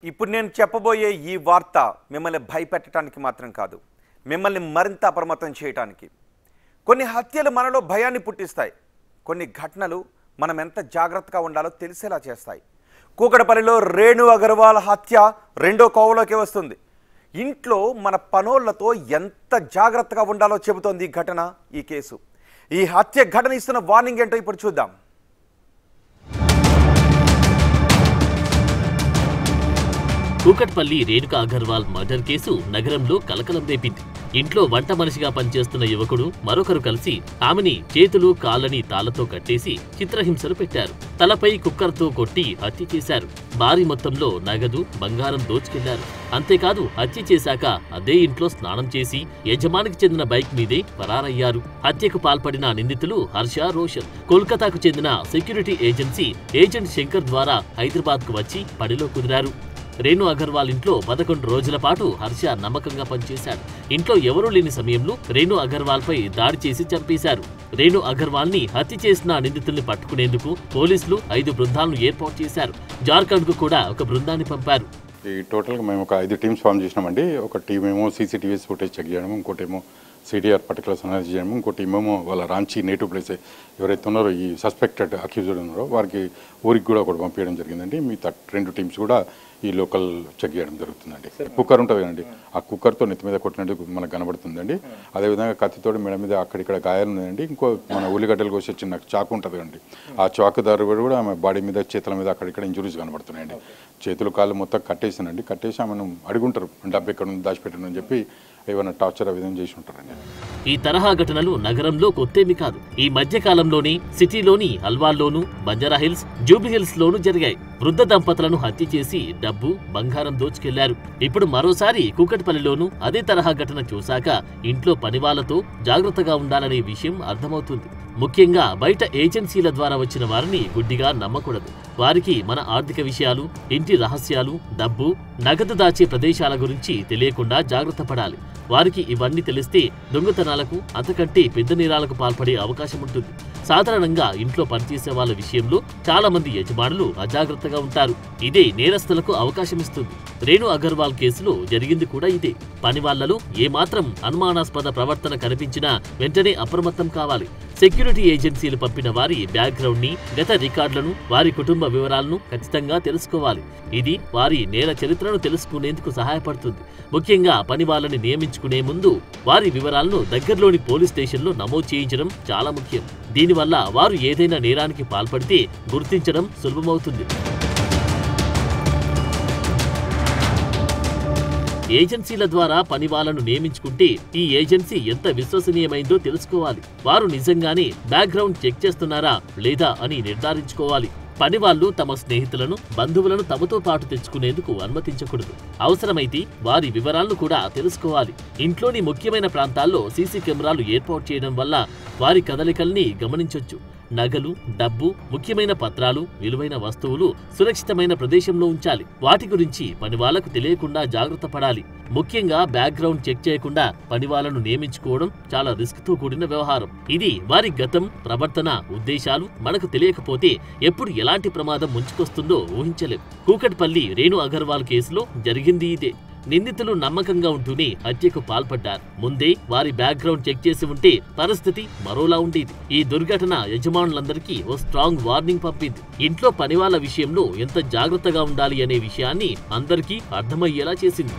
ఇప్పుడు నేను చెప్పబోయే ఈ వార్త మిమ్మల్ని భయపెట్టడానికి మాత్రం కాదు, మిమ్మల్ని మరింత అప్రమత్తం చేయడానికి. కొన్ని హత్యలు మనలో భయాన్ని పుట్టిస్తాయి. కొన్ని ఘటనలు మనం ఎంత జాగ్రత్తగా ఉండాలో తెలిసేలా చేస్తాయి. కూకట్పల్లిలో రేణు అగర్వాల్ హత్య రెండో కోవలోకి వస్తుంది. ఇంట్లో మన పనోళ్లతో ఎంత జాగ్రత్తగా ఉండాలో చెబుతోంది ఈ ఘటన, ఈ కేసు. ఈ హత్య ఘటన ఇస్తున్న వార్నింగ్ ఏంటో ఇప్పుడు చూద్దాం. కూకట్పల్లి రేణుకా అగర్వాల్ మర్డర్ కేసు నగరంలో కలకలం రేపింది. ఇంట్లో వంట మనిషిగా పనిచేస్తున్న యువకుడు మరొకరు కలిసి ఆమెని చేతులు కాళ్ళని తాళ్లతో కట్టేసి చిత్రహింసలు పెట్టారు. తలపై కుక్కర్తో కొట్టి హత్య చేశారు. భారీ మొత్తంలో నగదు, బంగారం దోచుకెళ్లారు. అంతేకాదు హత్య చేశాక అదే ఇంట్లో స్నానం చేసి యజమానికి చెందిన బైక్ మీదే పరారయ్యారు. హత్యకు పాల్పడిన నిందితులు హర్ష, రోషన్ కోల్కతాకు చెందిన సెక్యూరిటీ ఏజెన్సీ ఏజెంట్ శంకర్ ద్వారా హైదరాబాద్కు వచ్చి పనిలో కుదిరారు. రేణు అగర్వాల్ ఇంట్లో 11 రోజుల పాటు హర్ష నమ్మకంగా పనిచేశాడు. ఇంట్లో ఎవరూ లేని సమయంలో రేణు అగర్వాల్ పై దాడి చేసి చంపేశారు. రేణు అగర్వాల్ ని హత్య చేసిన నిందితుల్ని పట్టుకునేందుకు పోలీసులు 5 బృందాలను ఏర్పాటు చేశారు. జార్ఖండ్ కు కూడా ఒక బృందాన్ని పంపారు. ఈ టోటల్గా మేము ఒక 5 టీమ్స్ ఫామ్ చేసినామండి. ఒక టీం ఏమో సీసీటీవీస్ ఫుటేజ్ చెక్ చేయడం, ఇంకోటేమో సిడిఆర్ పర్టికులర్స్ అనాలిసిస్ చేయడం, ఇంకోటి ఏమో వాళ్ళ రాంచీ నేటివ్ ప్లేస్ ఎవరైతే ఉన్నారో ఈ సస్పెక్టెడ్ అక్యూజ్డ్ ఉన్నారో వారికి ఊరికి కూడా ఒకటి పంపించడం జరిగిందండి. మిగతా 2 టీమ్స్ కూడా ఈ లోకల్ చెక్ చేయడం జరుగుతుందండి. కుక్కర్ ఉంటుంది కదండి, ఆ కుక్కర్తో నెత్తి మీద కొట్టినట్టు మనకు కనబడుతుందండి. అదేవిధంగా కత్తితోటి మెడ మీద అక్కడిక్కడ గాయాలు ఉన్నాయండి. ఇంకో మన ఉల్లిగడ్డలు కోసే చిన్న చాకు ఉంటుంది కదండి, ఆ చాకు దారి కూడా ఆమె బాడీ మీద, చేతుల మీద అక్కడిక్కడ ఇంజురీస్ కనబడుతున్నాయండి. చేతులు కాళ్ళు మొత్తం కట్టేసానండి. కట్టేసి ఆమెను అడుగుంటారు డబ్బు ఎక్కడ ఉంది దాచిపెట్టను చెప్పి ఏమైనా టార్చర్ విధంగా చేసి ఉంటారండి. ఈ తరహా ఘటనలు నగరంలో కొత్తేమి కాదు. ఈ మధ్య కాలంలోనే సిటీలోని అల్వాల్లోనూ, బంజారాహిల్స్, జూబ్లీహిల్స్ లోనూ జరిగాయి. వృద్ధ దంపతులను హత్య చేసి డబ్బు, బంగారం దోచుకెళ్లారు. ఇప్పుడు మరోసారి కూకట్పల్లిలోనూ అదే తరహా ఘటన చూశాక ఇంట్లో పనివాళ్లతో జాగ్రత్తగా ఉండాలనే విషయం అర్థమవుతుంది. ముఖ్యంగా బయట ఏజెన్సీల ద్వారా వచ్చిన వారిని గుడ్డిగా నమ్మకూడదు. వారికి మన ఆర్థిక విషయాలు, ఇంటి రహస్యాలు, డబ్బు, నగదు దాచే ప్రదేశాల గురించి తెలియకుండా జాగ్రత్త పడాలి. వారికి ఇవన్నీ తెలిస్తే దొంగతనాలకు, అంతకంటే పెద్ద నేరాలకు పాల్పడే అవకాశం ఉంటుంది. సాధారణంగా ఇంట్లో పనిచేసే వాళ్ళ విషయంలో చాలా మంది యజమానులు అజాగ్రత్తగా ఉంటారు. ఇదే నేరస్తులకు అవకాశం ఇస్తుంది. రేణు అగర్వాల్ కేసులో జరిగింది కూడా ఇదే. పనివాళ్లలో ఏమాత్రం అనుమానాస్పద ప్రవర్తన కనిపించినా వెంటనే అప్రమత్తం కావాలి. సెక్యూరిటీ ఏజెన్సీలు పంపిన వారి బ్యాక్గ్రౌండ్ ని, గత రికార్డులను, వారి కుటుంబ వివరాలను ఖచ్చితంగా తెలుసుకోవాలి. ఇది వారి నేర చరిత్రను తెలుసుకునేందుకు సహాయపడుతుంది. ముఖ్యంగా పని వాళ్ళని నియమించుకునే ముందు వారి వివరాలను దగ్గరలోని పోలీస్ స్టేషన్లో నమోదు చేయించడం చాలా ముఖ్యం. దీనివల్ల వారు ఏదైనా నేరానికి పాల్పడితే గుర్తించడం సులభమవుతుంది. ఏజెన్సీల ద్వారా పని వాళ్ళను నియమించుకుంటే ఈ ఏజెన్సీ ఎంత విశ్వసనీయమైందో తెలుసుకోవాలి. వారు నిజంగానే బ్యాక్గ్రౌండ్ చెక్ చేస్తున్నారా లేదా అని నిర్ధారించుకోవాలి. పనివాళ్లు తమ స్నేహితులను, బంధువులను తమతో పాటు తెచ్చుకునేందుకు అనుమతించకూడదు. అవసరమైతే వారి వివరాలను కూడా తెలుసుకోవాలి. ఇంట్లోని ముఖ్యమైన ప్రాంతాల్లో సీసీ కెమెరాలు ఏర్పాటు చేయడం వల్ల వారి కదలికల్ని గమనించొచ్చు. నగలు, డబ్బు, ముఖ్యమైన పత్రాలు, విలువైన వస్తువులు సురక్షితమైన ప్రదేశంలో ఉంచాలి. వాటి గురించి పనివాళ్లకు తెలియకుండా జాగ్రత్త పడాలి. ముఖ్యంగా బ్యాక్గ్రౌండ్ చెక్ చేయకుండా పనివాళ్లను నియమించుకోవడం చాలా రిస్క్ తో కూడిన వ్యవహారం. ఇది వారి గతం, ప్రవర్తన, ఉద్దేశాలు మనకు తెలియకపోతే ఎప్పుడు ఎలాంటి ప్రమాదం ముంచుకొస్తుందో ఊహించలేం. కూకట్పల్లి రేణు అగర్వాల్ కేసులో జరిగింది ఇదే. నిందితులు నమ్మకంగా ఉంటూనే హత్యకు పాల్పడ్డారు. ముందే వారి బ్యాక్గ్రౌండ్ చెక్ చేసి ఉంటే పరిస్థితి మరోలా ఉండేది. ఈ దుర్ఘటన యజమానులందరికీ ఓ స్ట్రాంగ్ వార్నింగ్ పంపింది. ఇంట్లో పనివాళ్ల విషయంలో ఎంత జాగ్రత్తగా ఉండాలి అనే విషయాన్ని అందరికీ అర్థమయ్యేలా చేసింది.